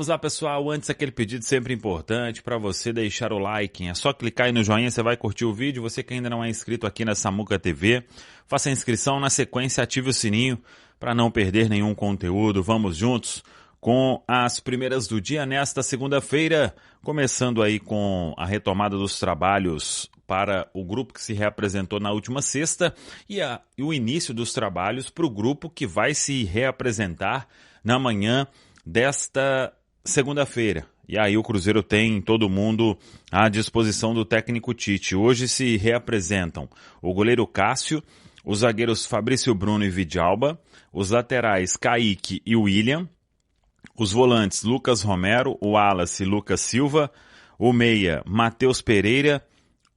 Vamos lá, pessoal, antes aquele pedido sempre importante para você deixar o like, é só clicar aí no joinha, você vai curtir o vídeo. Você que ainda não é inscrito aqui na Samuca TV, faça a inscrição, na sequência ative o sininho para não perder nenhum conteúdo. Vamos juntos com as primeiras do dia nesta segunda-feira, começando aí com a retomada dos trabalhos para o grupo que se reapresentou na última sexta e o início dos trabalhos para o grupo que vai se reapresentar na manhã desta segunda-feira. E aí o Cruzeiro tem todo mundo à disposição do técnico Tite. Hoje se reapresentam o goleiro Cássio, os zagueiros Fabrício Bruno e Vidalba, os laterais Kaique e William, os volantes Lucas Romero, o Wallace e Lucas Silva, o meia Matheus Pereira,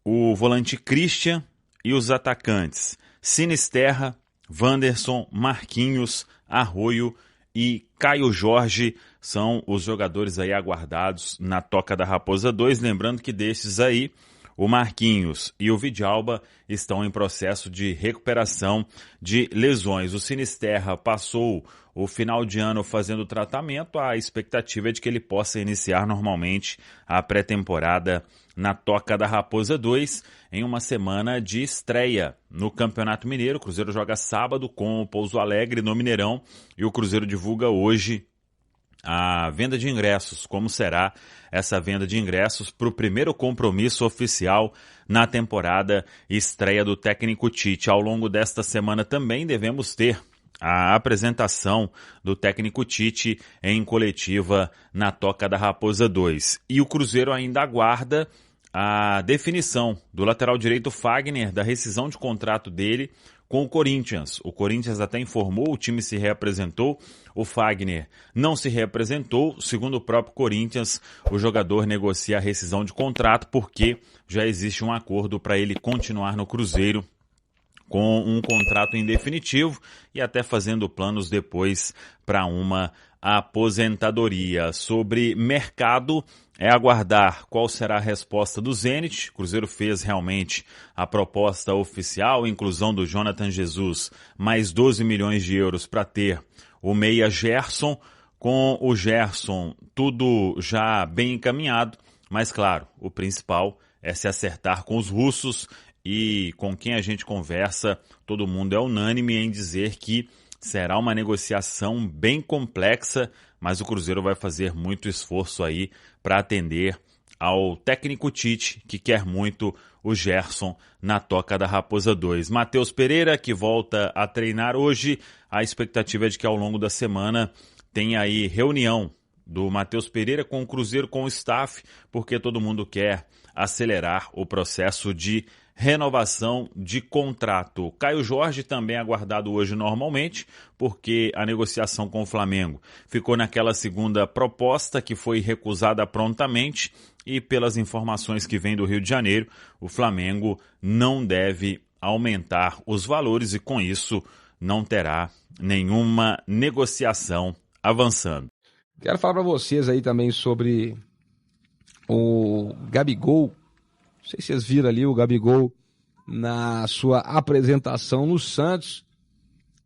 o volante Christian e os atacantes Sinisterra, Wanderson, Marquinhos, Arroio e Caio Jorge são os jogadores aí aguardados na Toca da Raposa 2. Lembrando que desses aí, o Marquinhos e o Vidalba estão em processo de recuperação de lesões. O Sinisterra passou o final de ano fazendo tratamento. A expectativa é de que ele possa iniciar normalmente a pré-temporada na Toca da Raposa 2 em uma semana de estreia no Campeonato Mineiro. O Cruzeiro joga sábado com o Pouso Alegre no Mineirão e o Cruzeiro divulga hoje a venda de ingressos, como será essa venda de ingressos para o primeiro compromisso oficial na temporada estreia do técnico Tite. Ao longo desta semana também devemos ter a apresentação do técnico Tite em coletiva na Toca da Raposa 2. E o Cruzeiro ainda aguarda a definição do lateral direito Fagner, da rescisão de contrato dele com o Corinthians. O Corinthians até informou, o time se reapresentou, o Fagner não se reapresentou. Segundo o próprio Corinthians, o jogador negocia a rescisão de contrato porque já existe um acordo para ele continuar no Cruzeiro com um contrato em definitivo e até fazendo planos depois para uma aposentadoria. Sobre mercado, é aguardar qual será a resposta do Zenit. O Cruzeiro fez realmente a proposta oficial, inclusão do Jonathan Jesus, mais 12 milhões de euros para ter o meia Gerson. Com o Gerson, tudo já bem encaminhado, mas claro, o principal é se acertar com os russos. E com quem a gente conversa, todo mundo é unânime em dizer que será uma negociação bem complexa, mas o Cruzeiro vai fazer muito esforço aí para atender ao técnico Tite, que quer muito o Gerson na Toca da Raposa 2. Matheus Pereira, que volta a treinar hoje, a expectativa é de que ao longo da semana tenha aí reunião do Matheus Pereira com o Cruzeiro, com o staff, porque todo mundo quer acelerar o processo de renovação de contrato. Caio Jorge também aguardado hoje normalmente, porque a negociação com o Flamengo ficou naquela segunda proposta que foi recusada prontamente e pelas informações que vêm do Rio de Janeiro, o Flamengo não deve aumentar os valores e com isso não terá nenhuma negociação avançando. Quero falar para vocês aí também sobre o Gabigol. Não sei se vocês viram ali o Gabigol na sua apresentação no Santos,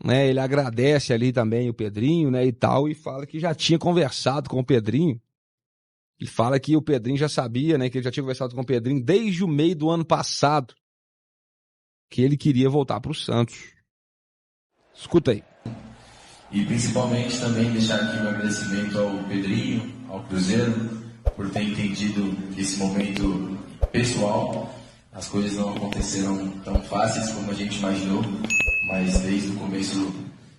né? Ele agradece ali também o Pedrinho, né, e tal, e fala que já tinha conversado com o Pedrinho. E fala que o Pedrinho já sabia, né, que ele já tinha conversado com o Pedrinho desde o meio do ano passado, que ele queria voltar para o Santos. Escuta aí. E principalmente também deixar aqui meu agradecimento ao Pedrinho, ao Cruzeiro, por ter entendido esse momento pessoal. As coisas não aconteceram tão fáceis como a gente imaginou, mas desde o começo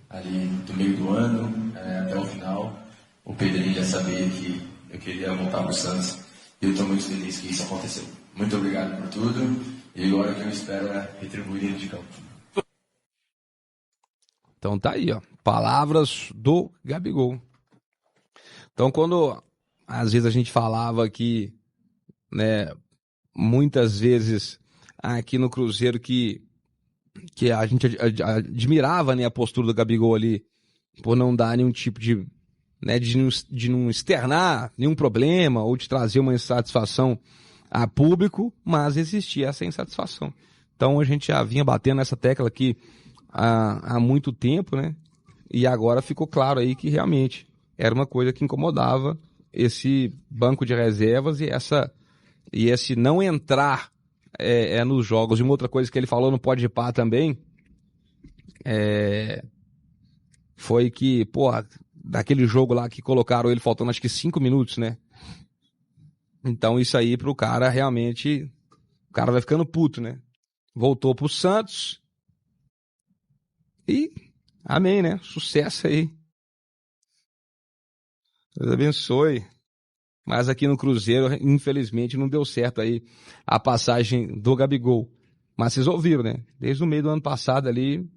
ali do meio do ano até o final, o Pedrinho já sabia que eu queria voltar para o Santos e eu estou muito feliz que isso aconteceu. Muito obrigado por tudo e agora o que eu espero é retribuir dentro de campo. Então tá aí, ó, palavras do Gabigol. Então quando às vezes a gente falava aqui, né, muitas vezes aqui no Cruzeiro que a gente admirava, né, a postura do Gabigol ali, por não dar nenhum tipo de, né, de não externar nenhum problema ou de trazer uma insatisfação a público, mas existia essa insatisfação. Então a gente já vinha batendo nessa tecla aqui há muito tempo, né? E agora ficou claro aí que realmente era uma coisa que incomodava esse banco de reservas e esse não entrar nos jogos. E uma outra coisa que ele falou no Podpah também foi que, daquele jogo lá que colocaram ele faltando acho que 5 minutos, né? Então isso aí pro cara realmente, o cara vai ficando puto, né? Voltou pro Santos e amém, né? Sucesso aí. Deus abençoe. Mas aqui no Cruzeiro, infelizmente, não deu certo aí a passagem do Gabigol. Mas vocês ouviram, né? Desde o meio do ano passado ali,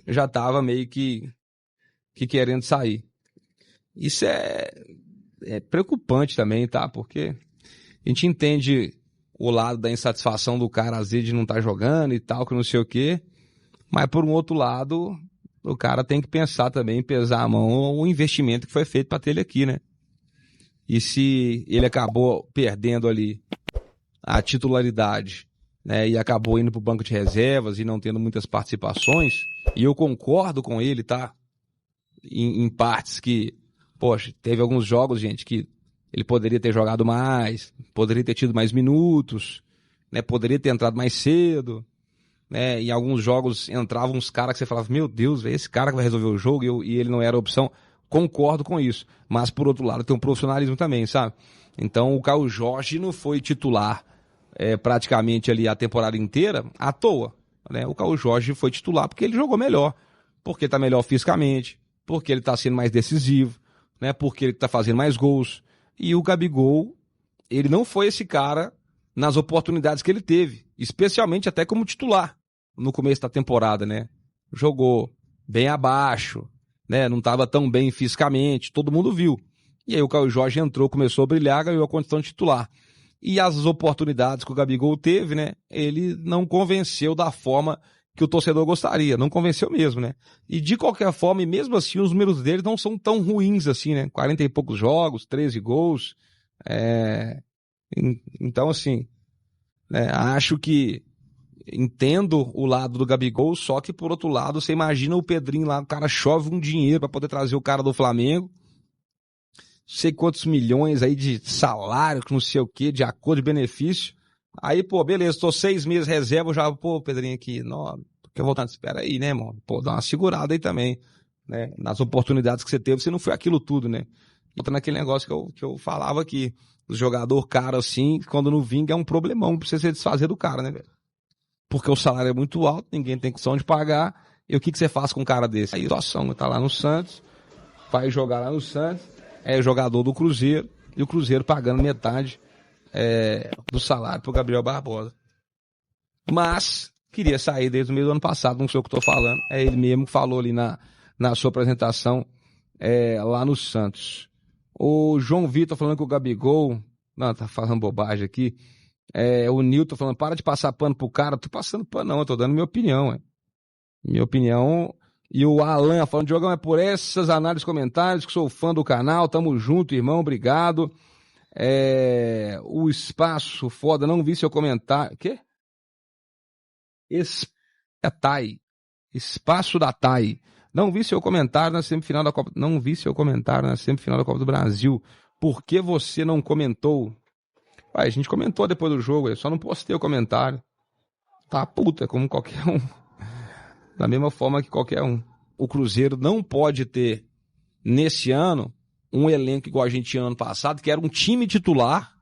já tava meio que querendo sair. Isso é preocupante também, tá? Porque a gente entende o lado da insatisfação do cara, às vezes, de não estar jogando e tal, que não sei o quê. Mas, por um outro lado, o cara tem que pensar também, pesar a mão o investimento que foi feito para ter ele aqui, né? E se ele acabou perdendo ali a titularidade, né, e acabou indo para o banco de reservas e não tendo muitas participações, e eu concordo com ele, tá? Em partes que, poxa, teve alguns jogos, gente, que ele poderia ter jogado mais, poderia ter tido mais minutos, né, poderia ter entrado mais cedo, né? Em alguns jogos entravam uns caras que você falava, meu Deus, esse cara que vai resolver o jogo, e ele não era opção. Concordo com isso, mas por outro lado tem um profissionalismo também, sabe? Então o Caio Jorge não foi titular praticamente ali a temporada inteira à toa, né? O Caio Jorge foi titular porque ele jogou melhor, porque tá melhor fisicamente, porque ele tá sendo mais decisivo, né? Porque ele tá fazendo mais gols. E o Gabigol, ele não foi esse cara nas oportunidades que ele teve, especialmente até como titular no começo da temporada, né? Jogou bem abaixo, né? Não estava tão bem fisicamente, todo mundo viu. E aí o Caio Jorge entrou, começou a brilhar, ganhou a condição de titular. E as oportunidades que o Gabigol teve, né? Ele não convenceu da forma que o torcedor gostaria, não convenceu mesmo, né? E de qualquer forma, e mesmo assim, os números dele não são tão ruins assim, né? 40 e poucos jogos, 13 gols. Então, assim, acho que entendo o lado do Gabigol, só que por outro lado, você imagina o Pedrinho lá, o cara chove um dinheiro pra poder trazer o cara do Flamengo, sei quantos milhões aí de salário, não sei o que, de acordo de benefício, aí, beleza, tô 6 meses reserva, já, Pedrinho aqui, não, porque eu voltando, espera aí, né, irmão, dá uma segurada aí também, né, nas oportunidades que você teve, você não foi aquilo tudo, né, voltando naquele negócio que eu falava aqui, o jogador caro assim, quando não vinga é um problemão pra você se desfazer do cara, né, velho? Porque o salário é muito alto, ninguém tem condição de pagar, e o que você faz com um cara desse? Aí a situação, tá lá no Santos, vai jogar lá no Santos, é jogador do Cruzeiro, e o Cruzeiro pagando metade do salário pro Gabriel Barbosa. Mas, queria sair desde o meio do ano passado, não sei o que eu tô falando, é ele mesmo que falou ali na sua apresentação lá no Santos. O João Vitor falando que o Gabigol, não, tá falando bobagem aqui, o Nilton falando, para de passar pano pro cara. Tô passando pano não, eu tô dando minha opinião. Minha opinião. E o Alan falando, Diogão, é por essas análises, comentários, que sou fã do canal, tamo junto, irmão, obrigado. O Espaço Foda, não vi seu comentário. Quê? Espaço da Thay. Não vi seu comentário na semifinal da Copa. Não vi seu comentário na semifinal da Copa do Brasil. Por que você não comentou? A gente comentou depois do jogo, eu só não postei o comentário. Tá puta, como qualquer um. Da mesma forma que qualquer um. O Cruzeiro não pode ter, nesse ano, um elenco igual a gente tinha ano passado, que era um time titular,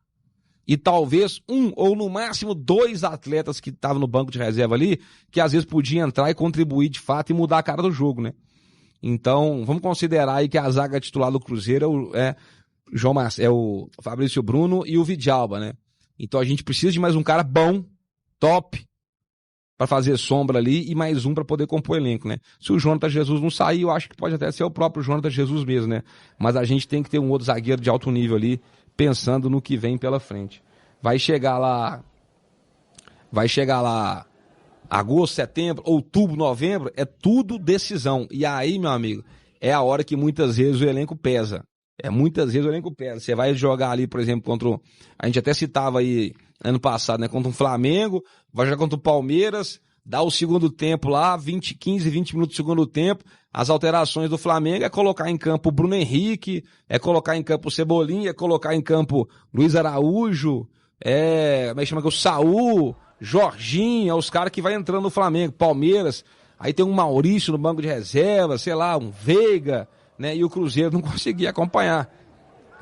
e talvez um ou no máximo 2 atletas que estavam no banco de reserva ali, que às vezes podiam entrar e contribuir de fato e mudar a cara do jogo, né? Então, vamos considerar aí que a zaga titular do Cruzeiro é o Fabrício Bruno e o Vidalba, né? Então a gente precisa de mais um cara bom, top, para fazer sombra ali, e mais um para poder compor o elenco, né? Se o Jonathan Jesus não sair, eu acho que pode até ser o próprio Jonathan Jesus mesmo, né? Mas a gente tem que ter um outro zagueiro de alto nível ali, pensando no que vem pela frente. Vai chegar lá agosto, setembro, outubro, novembro, é tudo decisão. E aí, meu amigo, é a hora que muitas vezes o elenco pesa. Muitas vezes o elenco pesa. Você vai jogar ali, por exemplo, a gente até citava aí ano passado, né? Contra um Flamengo, vai jogar contra o Palmeiras, dá o segundo tempo lá, 15, 20 minutos do segundo tempo, as alterações do Flamengo é colocar em campo o Bruno Henrique, é colocar em campo o Cebolinha, é colocar em campo Luiz Araújo, como é que chama? O Saul, Jorginho, os caras que vai entrando no Flamengo, Palmeiras, aí tem um Maurício no banco de reserva, sei lá, um Veiga, né? E o Cruzeiro não conseguia acompanhar,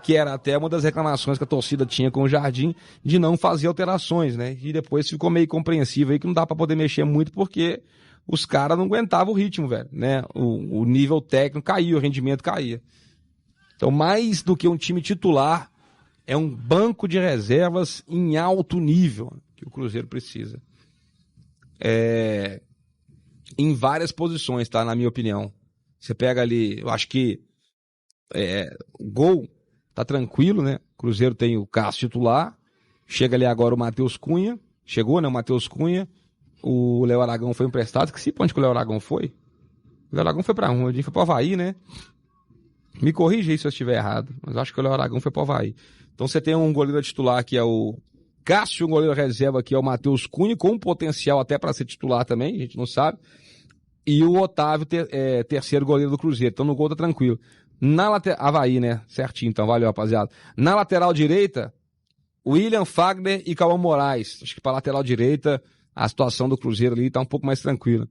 que era até uma das reclamações que a torcida tinha com o Jardim, de não fazer alterações, né? E depois ficou meio compreensível aí que não dá pra poder mexer muito porque os caras não aguentavam o ritmo, velho, né? O nível técnico caía, o rendimento caía. Então, mais do que um time titular, é um banco de reservas em alto nível que o Cruzeiro precisa. Em várias posições, tá? Na minha opinião. Você pega ali, eu acho que o gol tá tranquilo, né? O Cruzeiro tem o Cássio titular, chega ali agora o Matheus Cunha, chegou, né? O Matheus Cunha, o Léo Aragão foi emprestado, que se onde que o Léo Aragão foi? O Léo Aragão foi pra onde? Ele foi pro Avaí, né? Me corrija aí se eu estiver errado, mas acho que o Léo Aragão foi pro Avaí. Então você tem um goleiro titular que é o Cássio, um goleiro reserva que é o Matheus Cunha, com potencial até para ser titular também, a gente não sabe. E o Otávio, terceiro goleiro do Cruzeiro. Então no gol tá tranquilo. Na lateral, Avaí, né? Certinho, então valeu, rapaziada. Na lateral direita, William Fagner e Cauã Moraes. Acho que pra lateral direita, a situação do Cruzeiro ali tá um pouco mais tranquila.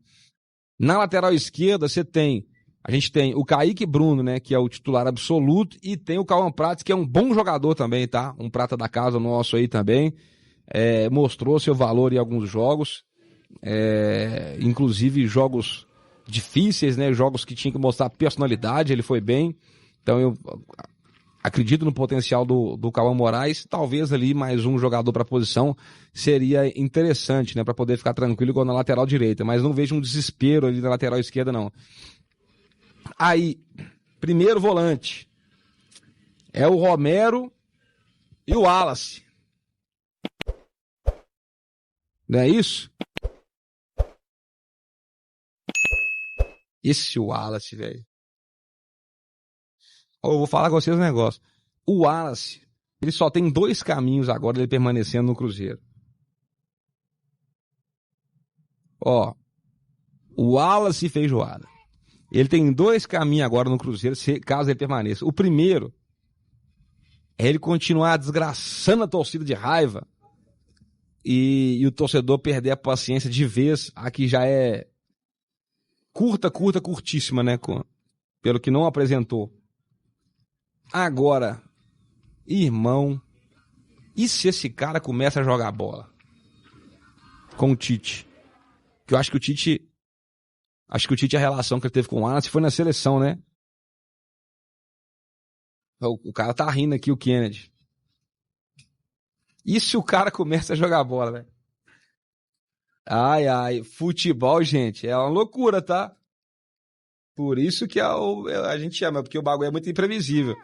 Na lateral esquerda, a gente tem o Kaique Bruno, né, que é o titular absoluto, e tem o Cauã Prates, que é um bom jogador também, tá? Um prata da casa nosso aí também. Mostrou seu valor em alguns jogos, inclusive jogos difíceis, né? Jogos que tinha que mostrar personalidade, ele foi bem. Então eu acredito no potencial do Cauã Moraes. Talvez ali mais um jogador para a posição seria interessante, né? Para poder ficar tranquilo igual na lateral direita. Mas não vejo um desespero ali na lateral esquerda, não. Aí, primeiro volante é o Romero e o Wallace. Não é isso? Esse Wallace, velho. Eu vou falar com vocês um negócio. O Wallace, ele só tem 2 caminhos agora ele permanecendo no Cruzeiro. Ó, o Wallace feijoada. Ele tem 2 caminhos agora no Cruzeiro, caso ele permaneça. O primeiro é ele continuar desgraçando a torcida de raiva e o torcedor perder a paciência de vez, a que já é curtíssima, né? Pelo que não apresentou. Agora, irmão, e se esse cara começa a jogar bola com o Tite? Que eu acho que o Tite, a relação que ele teve com o Wallace foi na seleção, né? O cara tá rindo aqui, o Kennedy. E se o cara começa a jogar bola, velho? Ai, futebol, gente, é uma loucura, tá? Por isso que a gente chama, porque o bagulho é muito imprevisível.